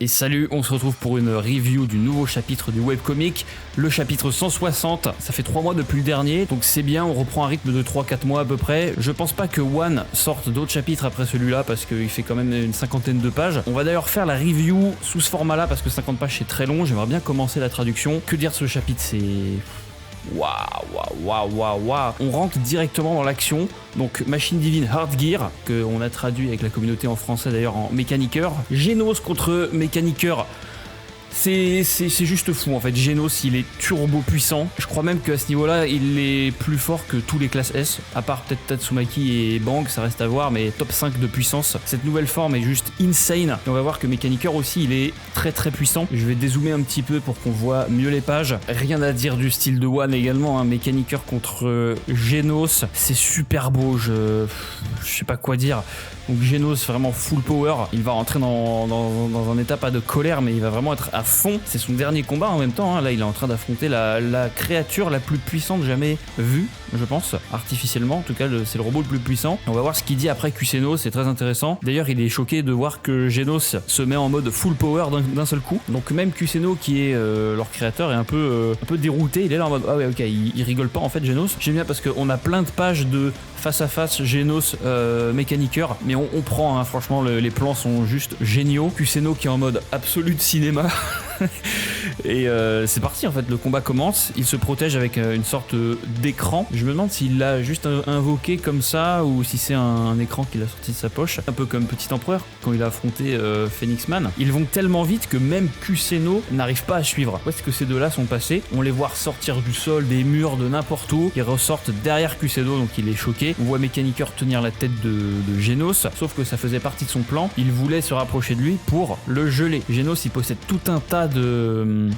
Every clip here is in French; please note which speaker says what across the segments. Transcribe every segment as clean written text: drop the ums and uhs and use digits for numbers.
Speaker 1: Et salut, on se retrouve pour une review du nouveau chapitre du webcomic, le chapitre 160. Ça fait 3 mois depuis le dernier, donc c'est bien, on reprend un rythme de 3-4 mois à peu près. Je pense pas que One sorte d'autres chapitres après celui-là parce qu'il fait quand même une 50aine de pages. On va d'ailleurs faire la review sous ce format-là parce que 50 pages c'est très long, j'aimerais bien commencer la traduction. Que dire ce chapitre, c'est... Waouh. On rentre directement dans l'action. Donc Machine Divine Hardgear, qu'on a traduit avec la communauté en français d'ailleurs en Mécaniqueur. Genos contre Mécaniqueur. C'est juste fou en fait. Genos il est turbo puissant. Je crois même qu'à ce niveau-là il est plus fort que tous les classes S. À part peut-être Tatsumaki et Bang, ça reste à voir, mais top 5 de puissance. Cette nouvelle forme est juste insane. Et on va voir que Mécaniqueur aussi il est très puissant. Je vais dézoomer un petit peu pour qu'on voit mieux les pages. Rien à dire du style de One également, hein. Mécaniqueur contre Genos, c'est super beau. Je sais pas quoi dire. Donc Genos vraiment full power, il va rentrer dans un état pas de colère mais il va vraiment être à fond. C'est son dernier combat en même temps, hein. Là il est en train d'affronter la créature la plus puissante jamais vue, je pense, artificiellement en tout cas c'est le robot le plus puissant. On va voir ce qu'il dit après Kusenos, c'est très intéressant. D'ailleurs il est choqué de voir que Genos se met en mode full power d'un seul coup. Donc même Kusenos qui est leur créateur est un peu dérouté, il est là en mode ah ouais ok, il rigole pas en fait Genos. J'aime bien parce qu'on a plein de pages de face à face Genos Mécaniqueur, mais on prend, hein, franchement les plans sont juste géniaux. Kusenos qui est en mode absolu de cinéma et c'est parti en fait, le combat commence, il se protège avec une sorte d'écran. Je me demande s'il l'a juste invoqué comme ça ou si c'est un écran qu'il a sorti de sa poche, un peu comme Petit Empereur quand il a affronté Phoenix Man. Ils vont tellement vite que même Kusenos n'arrive pas à suivre. Où est-ce que ces deux-là sont passés? On les voit sortir du sol, des murs, de n'importe où. Ils ressortent derrière Kusenos, donc il est choqué. On voit Mécaniqueur tenir la tête de Genos, sauf que ça faisait partie de son plan. Il voulait se rapprocher de lui pour le geler. Genos, il possède tout un tas de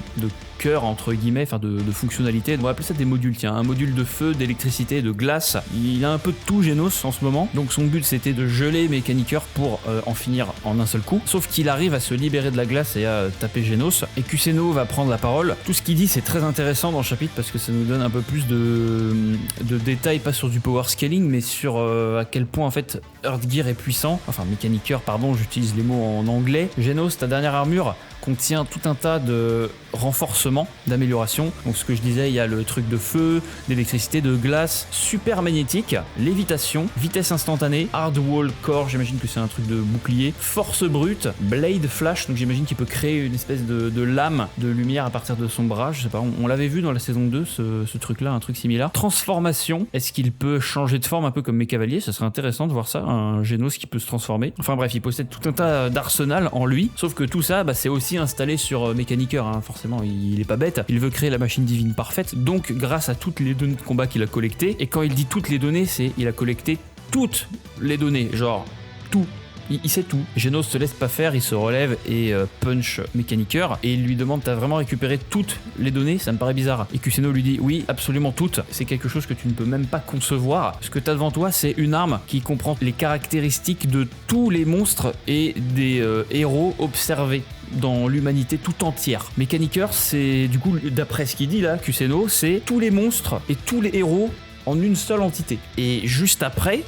Speaker 1: cœur entre guillemets, enfin de fonctionnalités. On va appeler ça des modules, tiens, un module de feu, d'électricité, de glace. Il a un peu de tout Genos en ce moment. Donc son but c'était de geler Mécaniqueur pour en finir en un seul coup. Sauf qu'il arrive à se libérer de la glace et à taper Genos. Et Kusenos va prendre la parole. Tout ce qu'il dit c'est très intéressant dans le chapitre parce que ça nous donne un peu plus de détails, pas sur du power scaling, mais sur à quel point en fait Hardgear est puissant. Enfin Mécaniqueur, pardon, j'utilise les mots en anglais. Genos, ta dernière armure contient tout un tas de renforcements, d'améliorations. Donc ce que je disais, il y a le truc de feu, d'électricité, de glace, super magnétique, lévitation, vitesse instantanée, hard wall core, j'imagine que c'est un truc de bouclier, force brute, blade flash, donc j'imagine qu'il peut créer une espèce de lame de lumière à partir de son bras, je sais pas, on l'avait vu dans la saison 2 ce truc là, un truc similaire. Transformation, est-ce qu'il peut changer de forme un peu comme mes cavaliers? Ça serait intéressant de voir ça, un Genos qui peut se transformer. Enfin bref, il possède tout un tas d'arsenal en lui, sauf que tout ça, c'est aussi installé sur Mécaniqueur, hein. Forcément il est pas bête, il veut créer la machine divine parfaite, donc grâce à toutes les données de combat qu'il a collectées, et quand il dit toutes les données, c'est il a collecté toutes les données, genre tout. Il sait tout. Genos se laisse pas faire, il se relève et punch Mécaniqueur et il lui demande t'as vraiment récupéré toutes les données? Ça me paraît bizarre. Et Kusenos lui dit oui, absolument toutes. C'est quelque chose que tu ne peux même pas concevoir. Ce que t'as devant toi, c'est une arme qui comprend les caractéristiques de tous les monstres et des héros observés dans l'humanité tout entière. Mécaniqueur, c'est du coup, d'après ce qu'il dit là, Kusenos, c'est tous les monstres et tous les héros en une seule entité. Et juste après,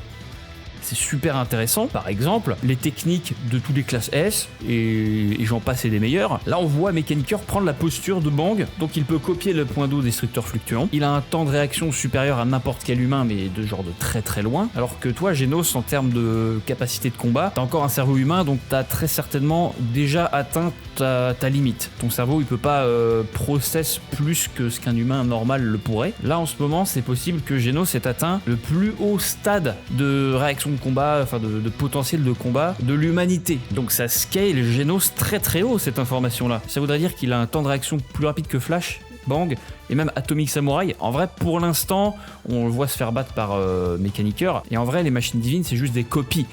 Speaker 1: c'est super intéressant, par exemple, les techniques de toutes les classes S, et j'en passe et des meilleurs. Là, on voit Mécaniqueur prendre la posture de Bang, donc il peut copier le point d'eau destructeur fluctuant. Il a un temps de réaction supérieur à n'importe quel humain, mais de genre de très loin. Alors que toi, Genos, en termes de capacité de combat, t'as encore un cerveau humain, donc t'as très certainement déjà atteint ta limite. Ton cerveau, il peut pas process plus que ce qu'un humain normal le pourrait. Là, en ce moment, c'est possible que Genos ait atteint le plus haut stade de réaction de combat, enfin de potentiel de combat de l'humanité. Donc ça scale Genos très haut, cette information-là. Ça voudrait dire qu'il a un temps de réaction plus rapide que Flash, Bang et même Atomic Samurai. En vrai, pour l'instant, on le voit se faire battre par Mécaniqueur. Et en vrai, les machines divines, c'est juste des copies.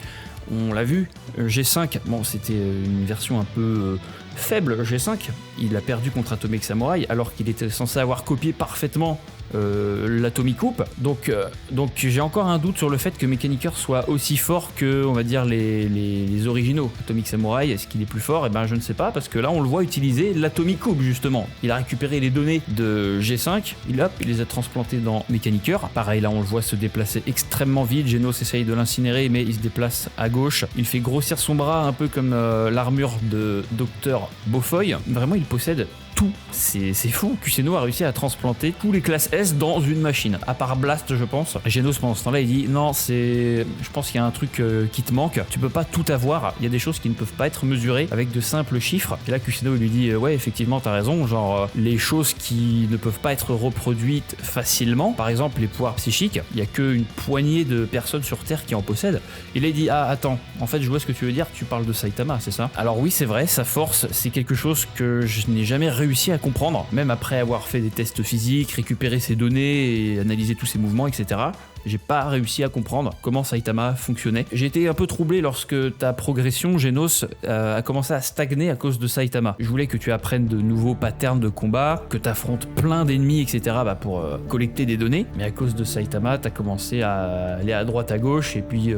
Speaker 1: On l'a vu, G5, bon, c'était une version un peu faible, G5. Il a perdu contre Atomic Samurai alors qu'il était censé avoir copié parfaitement l'Atomic Coupe. Donc j'ai encore un doute sur le fait que Mechaniker soit aussi fort que, on va dire, les originaux. Atomic Samurai, est-ce qu'il est plus fort? Eh ben je ne sais pas, parce que là on le voit utiliser l'Atomic Coupe justement. Il a récupéré les données de G5, il les a transplantées dans Mechaniker. Pareil, là on le voit se déplacer extrêmement vite. Genos essaye de l'incinérer, mais il se déplace à gauche. Il fait grossir son bras un peu comme l'armure de Dr Beaufoy. Vraiment, il possède tout. C'est fou. Kuséno a réussi à transplanter tous les classes S dans une machine. À part Blast, je pense. Genos, pendant ce temps-là, il dit non, je pense qu'il y a un truc qui te manque. Tu peux pas tout avoir. Il y a des choses qui ne peuvent pas être mesurées avec de simples chiffres. Et là, Kuséno lui dit ouais, effectivement, t'as raison. Genre, les choses qui ne peuvent pas être reproduites facilement, par exemple les pouvoirs psychiques, il y a qu'une poignée de personnes sur Terre qui en possèdent. Et là, il dit ah, attends, en fait, je vois ce que tu veux dire. Tu parles de Saitama, c'est ça? Alors oui, c'est vrai, sa force, c'est quelque chose que je n'ai jamais réussi à comprendre, même après avoir fait des tests physiques, récupéré ses données et analysé tous ses mouvements, etc. J'ai pas réussi à comprendre comment Saitama fonctionnait. J'ai été un peu troublé lorsque ta progression, Genos, a commencé à stagner à cause de Saitama. Je voulais que tu apprennes de nouveaux patterns de combat, que tu affrontes plein d'ennemis, etc. Pour collecter des données. Mais à cause de Saitama, t'as commencé à aller à droite, à gauche, et puis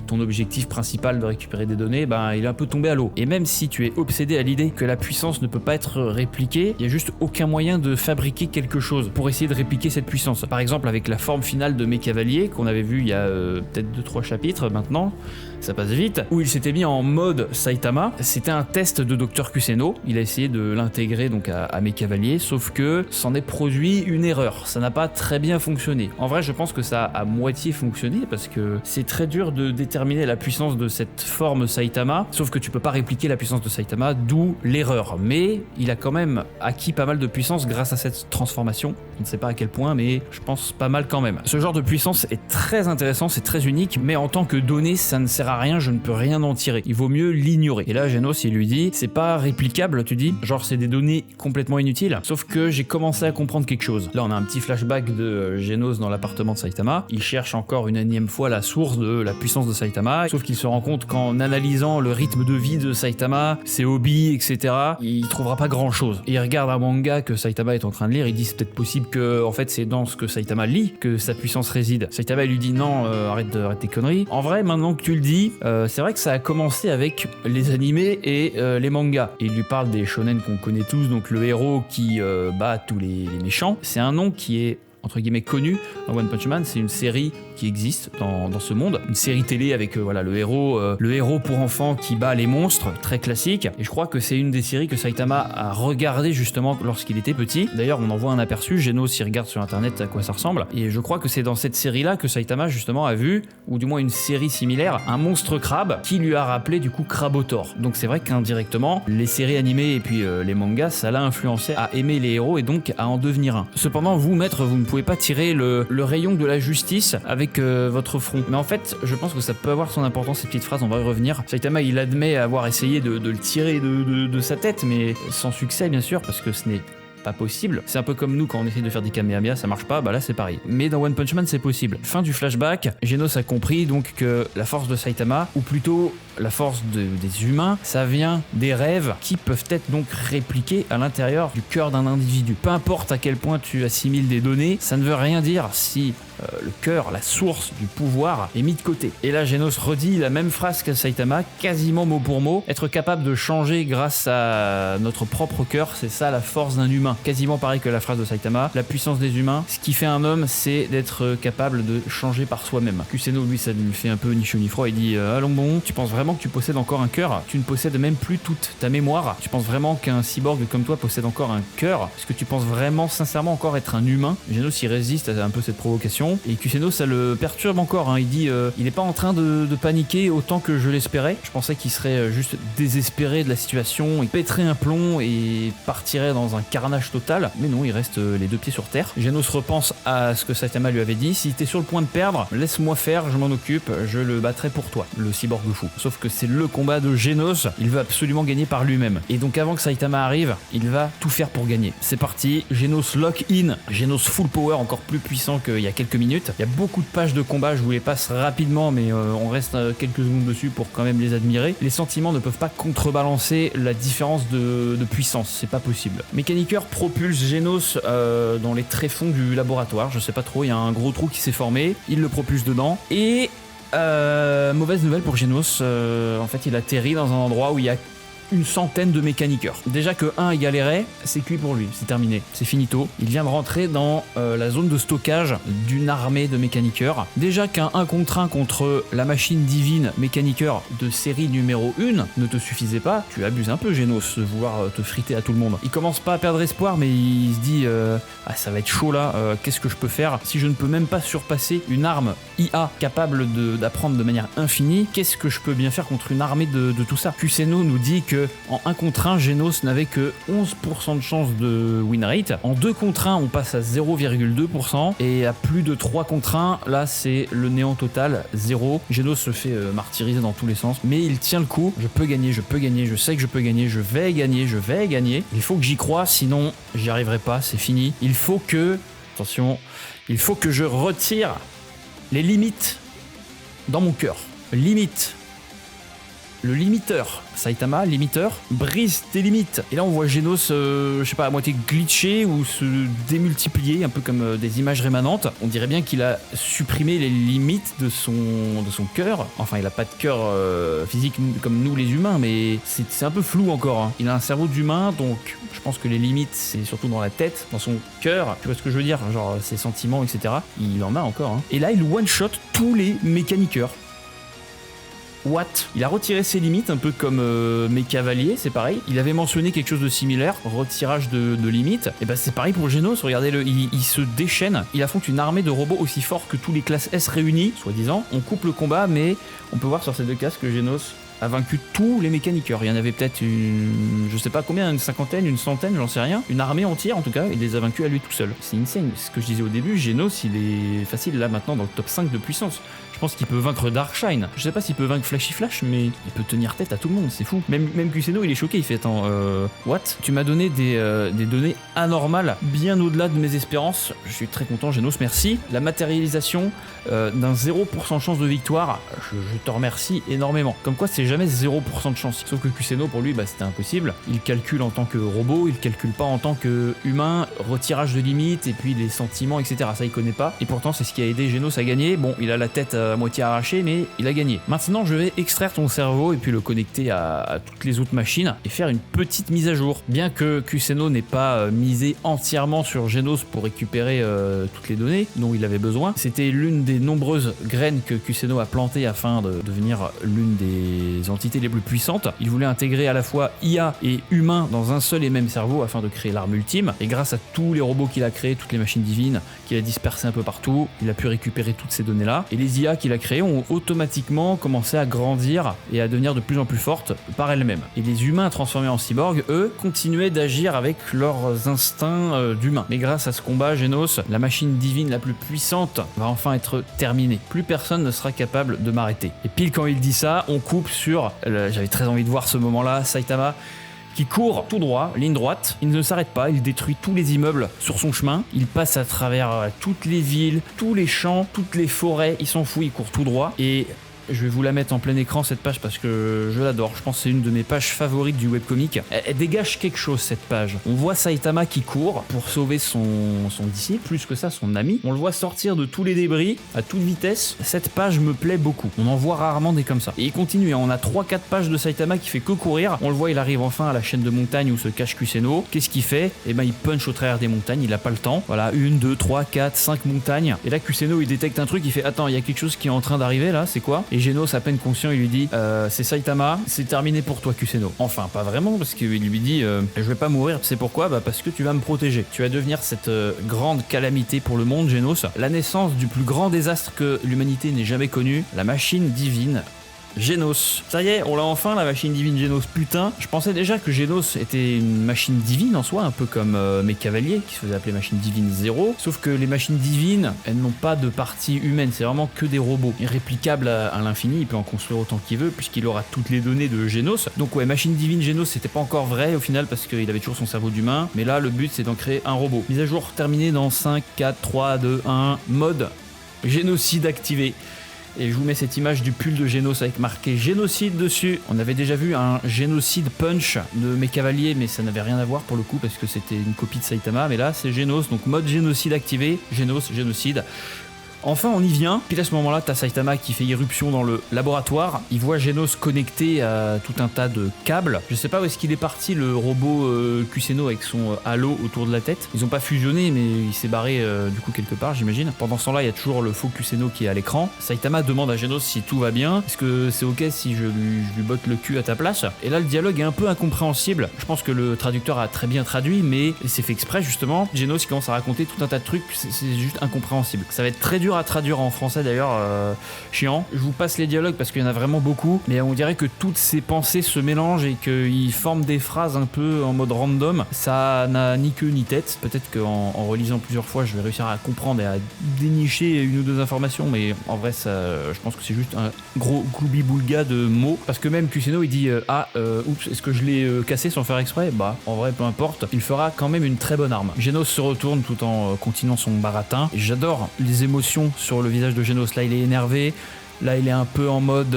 Speaker 1: ton objectif principal de récupérer des données, il est un peu tombé à l'eau. Et même si tu es obsédé à l'idée que la puissance ne peut pas être répliquée, il y a juste aucun moyen de fabriquer quelque chose pour essayer de répliquer cette puissance. Par exemple, avec la forme finale de mes cavaliers, qu'on avait vu il y a peut-être 2-3 chapitres maintenant, ça passe vite, où il s'était mis en mode Saitama. C'était un test de Dr Kuséno, il a essayé de l'intégrer donc à mes cavaliers, sauf que s'en est produit une erreur, ça n'a pas très bien fonctionné. En vrai, je pense que ça a à moitié fonctionné, parce que c'est très dur de déterminer la puissance de cette forme Saitama, sauf que tu peux pas répliquer la puissance de Saitama, d'où l'erreur. Mais il a quand même acquis pas mal de puissance grâce à cette transformation, je ne sais pas à quel point, mais je pense pas mal quand même. Ce genre de puissance est très intéressant, c'est très unique, mais en tant que donnée, ça ne sert à rien, je ne peux rien en tirer. Il vaut mieux l'ignorer. Et là, Genos, il lui dit, c'est pas réplicable, tu dis, genre c'est des données complètement inutiles, sauf que j'ai commencé à comprendre quelque chose. Là, on a un petit flashback de Genos dans l'appartement de Saitama. Il cherche encore une énième fois la source de la puissance de Saitama, sauf qu'il se rend compte qu'en analysant le rythme de vie de Saitama, ses hobbies, etc., il trouvera pas grand chose. Et il regarde un manga que Saitama est en train de lire, il dit c'est peut-être possible que, en fait, c'est dans ce que Saitama lit que sa puissance réside. Saitama lui dit non, arrête tes conneries. En vrai, maintenant que tu le dis, c'est vrai que ça a commencé avec les animés et les mangas. Et il lui parle des shonen qu'on connaît tous, donc le héros qui bat tous les méchants. C'est un nom qui est entre guillemets connu dans One Punch Man, c'est une série qui existe dans ce monde, une série télé avec le héros pour enfants qui bat les monstres, très classique, et je crois que c'est une des séries que Saitama a regardé justement lorsqu'il était petit. D'ailleurs, on en voit un aperçu, Genos il regarde sur internet à quoi ça ressemble, et je crois que c'est dans cette série là que Saitama justement a vu, ou du moins une série similaire, un monstre crabe qui lui a rappelé du coup Crabotor. Donc c'est vrai qu'indirectement, les séries animées et puis les mangas, ça l'a influencé à aimer les héros et donc à en devenir un. Cependant, vous maître, vous ne pouvez pas tirer le rayon de la justice avec votre front. Mais en fait, je pense que ça peut avoir son importance, ces petites phrases, on va y revenir. Saitama, il admet avoir essayé de le tirer de sa tête, mais sans succès bien sûr, parce que ce n'est pas possible. C'est un peu comme nous quand on essaie de faire des Kamehameha, ça marche pas, là c'est pareil. Mais dans One Punch Man c'est possible. Fin du flashback, Genos a compris donc que la force de Saitama, ou plutôt la force des humains, ça vient des rêves qui peuvent être donc répliqués à l'intérieur du cœur d'un individu. Peu importe à quel point tu assimiles des données, ça ne veut rien dire si le cœur, la source du pouvoir est mis de côté. Et là, Genos redit la même phrase que Saitama, quasiment mot pour mot. Être capable de changer grâce à notre propre cœur, c'est ça la force d'un humain. Quasiment pareil que la phrase de Saitama. La puissance des humains, ce qui fait un homme, c'est d'être capable de changer par soi-même. Kuséno, lui, ça lui fait un peu ni chaud ni froid. Il dit allons bon, tu penses vraiment que tu possèdes encore un cœur? Tu ne possèdes même plus toute ta mémoire. Tu penses vraiment qu'un cyborg comme toi possède encore un cœur? Est-ce que tu penses vraiment, sincèrement, encore être un humain? Genos, il résiste à un peu cette provocation. Et Kuséno, ça le perturbe encore, hein. Il dit il n'est pas en train de paniquer autant que je l'espérais. Je pensais qu'il serait juste désespéré de la situation, il pèterait un plomb et partirait dans un carnage total. Mais non, il reste les deux pieds sur terre. Genos repense à ce que Saitama lui avait dit, si t'es sur le point de perdre, laisse-moi faire, je m'en occupe, je le battrai pour toi, le cyborg fou. Sauf que c'est le combat de Genos, il veut absolument gagner par lui-même. Et donc avant que Saitama arrive, il va tout faire pour gagner. C'est parti, Genos lock in, Genos full power, encore plus puissant qu'il y a quelques minutes. Il y a beaucoup de pages de combat, je vous les passe rapidement, mais on reste quelques secondes dessus pour quand même les admirer. Les sentiments ne peuvent pas contrebalancer la différence de puissance, c'est pas possible. Mechaniker propulse Genos dans les tréfonds du laboratoire, je sais pas trop, il y a un gros trou qui s'est formé, il le propulse dedans, et mauvaise nouvelle pour Genos, en fait il atterrit dans un endroit où il y a une centaine de mécaniqueurs. Déjà que 1 il galérait, c'est cuit pour lui, c'est terminé, c'est finito. Il vient de rentrer dans la zone de stockage d'une armée de mécaniqueurs. Déjà qu'un 1 contre 1 contre la machine divine mécaniqueur de série numéro 1 ne te suffisait pas, tu abuses un peu Genos de vouloir te friter à tout le monde. Il commence pas à perdre espoir, mais il se dit ah ça va être chaud là, qu'est-ce que je peux faire si je ne peux même pas surpasser une arme IA capable d'apprendre de manière infinie, qu'est-ce que je peux bien faire contre une armée de tout ça. Kuseino nous dit que en 1 contre 1, Genos n'avait que 11% de chance de win rate. En 2 contre 1, on passe à 0,2%. Et à plus de 3 contre 1, là, c'est le néant total, 0. Genos se fait martyriser dans tous les sens. Mais il tient le coup. Je peux gagner, je sais que je peux gagner, je vais gagner. Il faut que j'y croie, sinon j'y arriverai pas, c'est fini. Il faut que je retire les limites dans mon cœur. Limite. Le limiteur, Saitama, limiteur, brise tes limites. Et là on voit Genos, je sais pas, à moitié glitché ou se démultiplier, un peu comme des images rémanentes. On dirait bien qu'il a supprimé les limites de son cœur. Enfin, il a pas de cœur physique comme nous les humains, mais c'est un peu flou encore. Hein. Il a un cerveau d'humain, donc je pense que les limites, c'est surtout dans la tête, dans son cœur. Tu vois ce que je veux dire? Genre ses sentiments, etc. Il en a encore. Hein. Et là, il one-shot tous les mécaniqueurs. What? Il a retiré ses limites, un peu comme mes cavaliers, c'est pareil. Il avait mentionné quelque chose de similaire, retirage de limites. Et bah c'est pareil pour Genos, regardez-le, il se déchaîne. Il affronte une armée de robots aussi forts que tous les classes S réunis, soi-disant. On coupe le combat, mais on peut voir sur ces deux cases que Genos a vaincu tous les mécaniqueurs. Il y en avait peut-être je sais pas combien, une cinquantaine, une centaine, j'en sais rien. Une armée entière en tout cas, il les a vaincus à lui tout seul. C'est insane. Ce que je disais au début, Genos, il est facile là maintenant dans le top 5 de puissance. Je pense qu'il peut vaincre Darkshine. Je sais pas s'il peut vaincre Flashy Flash, mais il peut tenir tête à tout le monde, c'est fou. Même Kuseino, il est choqué, il fait attends, what? Tu m'as donné des données anormales, bien au-delà de mes espérances. Je suis très content, Genos, merci. La matérialisation d'un 0% de chance de victoire, je te remercie énormément. Comme quoi, c'est jamais 0% de chance. Sauf que Kuseino, pour lui, bah, c'était impossible. Il calcule en tant que robot, il calcule pas en tant que humain, retirage de limites, et puis les sentiments, etc. Ça, il connaît pas. Et pourtant, c'est ce qui a aidé Genos à gagner. Bon, il a la tête à moitié arrachée, mais il a gagné. Maintenant, je vais extraire ton cerveau et puis le connecter à toutes les autres machines et faire une petite mise à jour. Bien que Kuseino n'ait pas misé entièrement sur Genos pour récupérer toutes les données dont il avait besoin, c'était l'une des nombreuses graines que Kuseino a plantées afin de devenir l'une des entités les plus puissantes. Il voulait intégrer à la fois IA et humain dans un seul et même cerveau afin de créer l'arme ultime. Et grâce à tous les robots qu'il a créés, toutes les machines divines qu'il a dispersées un peu partout, il a pu récupérer toutes ces données-là. Et les IA qu'il a créées ont automatiquement commencé à grandir et à devenir de plus en plus fortes par elles-mêmes. Et les humains transformés en cyborgs, eux, continuaient d'agir avec leurs instincts d'humains. Mais grâce à ce combat, Genos, la machine divine la plus puissante, va enfin être terminée. Plus personne ne sera capable de m'arrêter. Et pile quand il dit ça, on coupe sur... J'avais très envie de voir ce moment-là, Saitama qui court tout droit, ligne droite, il ne s'arrête pas, il détruit tous les immeubles sur son chemin, il passe à travers toutes les villes, tous les champs, toutes les forêts, il s'en fout, il court tout droit, et je vais vous la mettre en plein écran cette page parce que je l'adore, je pense que c'est une de mes pages favorites du webcomic. Elle dégage quelque chose cette page. On voit Saitama qui court pour sauver son disciple, plus que ça son ami. On le voit sortir de tous les débris à toute vitesse. Cette page me plaît beaucoup. On en voit rarement des comme ça. Et il continue, on a 3-4 pages de Saitama qui fait que courir. On le voit, il arrive enfin à la chaîne de montagnes où se cache Kuseino. Qu'est-ce qu'il fait? Eh ben il punch au travers des montagnes, il a pas le temps. Voilà, 1, 2, 3, 4, 5 montagnes. Et là Kuseino il détecte un truc, il fait attends, il y a quelque chose qui est en train d'arriver là, c'est quoi? Et Genos, à peine conscient, il lui dit c'est Saitama, c'est terminé pour toi Kuseino. Enfin, pas vraiment, parce qu'il lui dit je vais pas mourir, c'est pourquoi? Bah parce que tu vas me protéger. Tu vas devenir cette grande calamité pour le monde, Genos. La naissance du plus grand désastre que l'humanité n'ait jamais connu, la machine divine. Genos. Ça y est, on l'a enfin, la machine divine Genos. Putain, je pensais déjà que Genos était une machine divine en soi, un peu comme mes cavaliers, qui se faisaient appeler machine divine 0. Sauf que les machines divines, elles n'ont pas de partie humaine, c'est vraiment que des robots. Irréplicables à l'infini, il peut en construire autant qu'il veut, puisqu'il aura toutes les données de Genos. Donc ouais, machine divine Genos, c'était pas encore vrai au final, parce qu'il avait toujours son cerveau d'humain. Mais là, le but, c'est d'en créer un robot. Mise à jour terminée dans 5, 4, 3, 2, 1, mode Génocide activé. Et je vous mets cette image du pull de Genos avec marqué génocide dessus. On avait déjà vu un génocide punch de mes cavaliers, mais ça n'avait rien à voir pour le coup parce que c'était une copie de Saitama. Mais là, c'est Genos, donc mode génocide activé. Genos, génocide. Enfin, on y vient. Puis à ce moment-là, t'as Saitama qui fait irruption dans le laboratoire. Il voit Genos connecté à tout un tas de câbles. Je sais pas où est-ce qu'il est parti, le robot Kuséno avec son halo autour de la tête. Ils ont pas fusionné, mais il s'est barré du coup quelque part, j'imagine. Pendant ce temps-là, il y a toujours le faux Kuséno qui est à l'écran. Saitama demande à Genos si tout va bien. Est-ce que c'est ok si je lui botte le cul à ta place? Et là, le dialogue est un peu incompréhensible. Je pense que le traducteur a très bien traduit, mais c'est fait exprès justement. Genos il commence à raconter tout un tas de trucs. C'est juste incompréhensible. Ça va être très dur à traduire en français d'ailleurs, chiant. Je vous passe les dialogues parce qu'il y en a vraiment beaucoup, mais on dirait que toutes ces pensées se mélangent et qu'ils forment des phrases un peu en mode random. Ça n'a ni queue ni tête. Peut-être qu'en relisant plusieurs fois, je vais réussir à comprendre et à dénicher une ou deux informations, mais en vrai, ça, je pense que c'est juste un gros gloubi-boulga de mots. Parce que même Kuséno, il dit oups, est-ce que je l'ai cassé sans faire exprès? Bah, en vrai, peu importe. Il fera quand même une très bonne arme. Genos se retourne tout en continuant son baratin. Et j'adore les émotions sur le visage de Genos. Là, il est énervé. Là, il est un peu en mode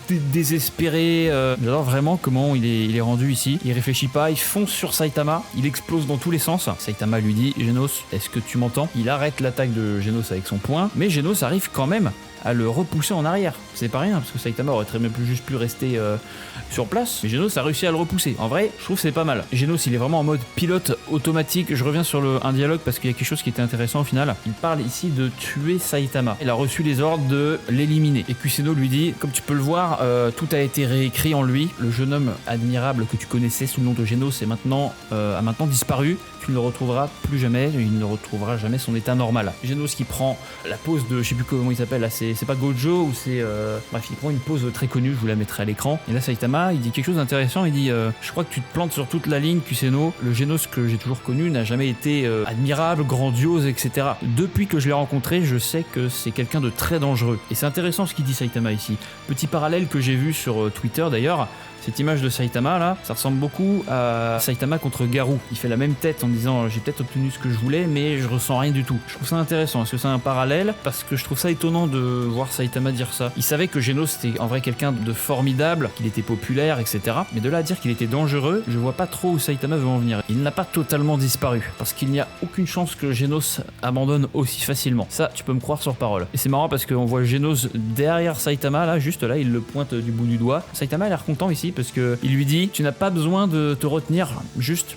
Speaker 1: désespéré. J'adore vraiment comment il est rendu ici. Il réfléchit pas, il fonce sur Saitama. Il explose dans tous les sens. Saitama lui dit « Genos, est-ce que tu m'entends ?» Il arrête l'attaque de Genos avec son poing. Mais Genos arrive quand même à le repousser en arrière. C'est pas rien, parce que Saitama aurait très bien juste pu rester sur place. Mais Genos a réussi à le repousser. En vrai, je trouve que c'est pas mal. Genos, il est vraiment en mode pilote automatique. Je reviens sur un dialogue parce qu'il y a quelque chose qui était intéressant au final. Il parle ici de tuer Saitama. Il a reçu les ordres de l'éliminer. Et Kuséno lui dit, comme tu peux le voir, tout a été réécrit en lui. Le jeune homme admirable que tu connaissais sous le nom de Genos a maintenant disparu. Tu ne le retrouveras plus jamais. Il ne retrouvera jamais son état normal. Genos qui prend la pose de, je sais plus comment il s'appelle là, c'est pas Gojo ou c'est... Bref, il prend une pose très connue, je vous la mettrai à l'écran. Et là, Saitama, il dit quelque chose d'intéressant. Il dit je crois que tu te plantes sur toute la ligne, Kuséno. Le Genos que j'ai toujours connu n'a jamais été admirable, grandiose, etc. Depuis que je l'ai rencontré, je sais que c'est quelqu'un de très dangereux. Et c'est intéressant ce qu'il dit Saitama ici. Petit parallèle que j'ai vu sur Twitter d'ailleurs. Cette image de Saitama là, ça ressemble beaucoup à Saitama contre Garou. Il fait la même tête en disant j'ai peut-être obtenu ce que je voulais mais je ressens rien du tout. Je trouve ça intéressant. Est-ce que c'est un parallèle? Parce que je trouve ça étonnant de voir Saitama dire ça. Il savait que Genos était en vrai quelqu'un de formidable, qu'il était populaire, etc. Mais de là à dire qu'il était dangereux, je vois pas trop où Saitama veut en venir. Il n'a pas totalement disparu parce qu'il n'y a aucune chance que Genos abandonne aussi facilement. Ça, tu peux me croire sur parole. Et c'est marrant parce qu'on voit Genos derrière Saitama là, juste là, il le pointe du bout du doigt. Saitama a l'air content ici parce que il lui dit tu n'as pas besoin de te retenir, juste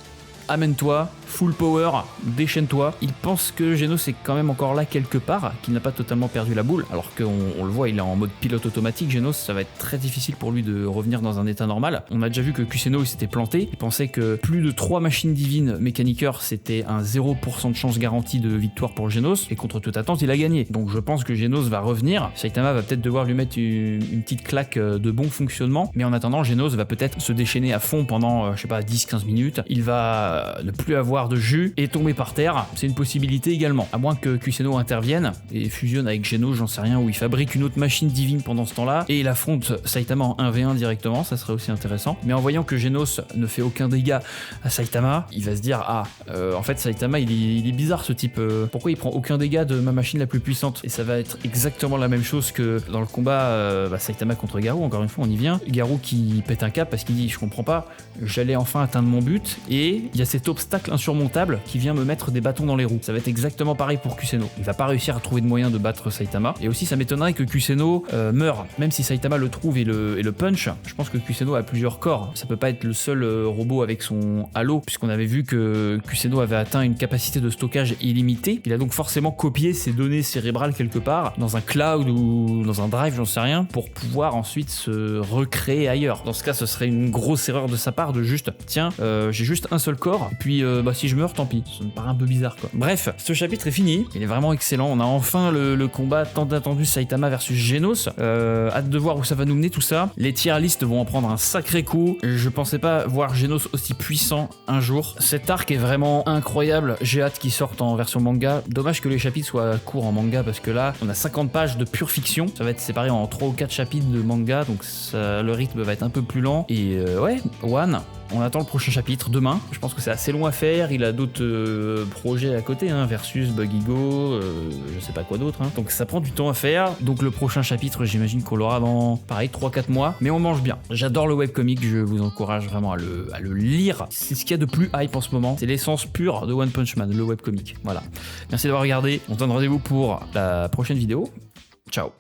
Speaker 1: amène-toi, full power, déchaîne-toi. Il pense que Genos est quand même encore là quelque part, qu'il n'a pas totalement perdu la boule, alors qu'on le voit, il est en mode pilote automatique. Genos, ça va être très difficile pour lui de revenir dans un état normal. On a déjà vu que Kuséno il s'était planté, il pensait que plus de 3 machines divines mécaniqueurs, c'était un 0% de chance garantie de victoire pour Genos, et contre toute attente, il a gagné. Donc je pense que Genos va revenir, Saitama va peut-être devoir lui mettre une petite claque de bon fonctionnement, mais en attendant, Genos va peut-être se déchaîner à fond pendant, je sais pas, 10-15 minutes. Il va ne plus avoir de jus et tomber par terre, c'est une possibilité également, à moins que Kuséno intervienne et fusionne avec Genos, j'en sais rien, ou il fabrique une autre machine divine pendant ce temps-là et il affronte Saitama en 1v1 directement, ça serait aussi intéressant. Mais en voyant que Genos ne fait aucun dégât à Saitama, il va se dire en fait Saitama il est bizarre ce type, pourquoi il prend aucun dégât de ma machine la plus puissante? Et ça va être exactement la même chose que dans le combat Saitama contre Garou, encore une fois on y vient. Garou qui pète un cap parce qu'il dit je comprends pas, j'allais enfin atteindre mon but et il y a cet obstacle insurmontable qui vient me mettre des bâtons dans les roues. Ça va être exactement pareil pour Kuséno. Il va pas réussir à trouver de moyen de battre Saitama. Et aussi, ça m'étonnerait que Kuséno meure. Même si Saitama le trouve et le punch, je pense que Kuséno a plusieurs corps. Ça peut pas être le seul robot avec son halo, puisqu'on avait vu que Kuséno avait atteint une capacité de stockage illimitée. Il a donc forcément copié ses données cérébrales quelque part, dans un cloud ou dans un drive, j'en sais rien, pour pouvoir ensuite se recréer ailleurs. Dans ce cas, ce serait une grosse erreur de sa part de juste, tiens, j'ai juste un seul corps, et puis si je meurs, tant pis. Ça me paraît un peu bizarre quoi. Bref, ce chapitre est fini, il est vraiment excellent. On a enfin le combat tant attendu Saitama versus Genos. Hâte de voir où ça va nous mener tout ça. Les tier lists vont en prendre un sacré coup. Je pensais pas voir Genos aussi puissant un jour. Cet arc est vraiment incroyable. J'ai hâte qu'il sorte en version manga. Dommage que les chapitres soient courts en manga parce que là, on a 50 pages de pure fiction. Ça va être séparé en 3 ou 4 chapitres de manga, donc le rythme va être un peu plus lent. Et ouais, One, on attend le prochain chapitre demain. Je pense que c'est assez long à faire. Il a d'autres projets à côté, hein, Versus, Buggy Go, je sais pas quoi d'autre. Hein. Donc ça prend du temps à faire. Donc le prochain chapitre, j'imagine qu'on l'aura dans, pareil, 3-4 mois. Mais on mange bien. J'adore le webcomic, je vous encourage vraiment à le lire. C'est ce qu'il y a de plus hype en ce moment. C'est l'essence pure de One Punch Man, le webcomic. Voilà. Merci d'avoir regardé. On se donne rendez-vous pour la prochaine vidéo. Ciao.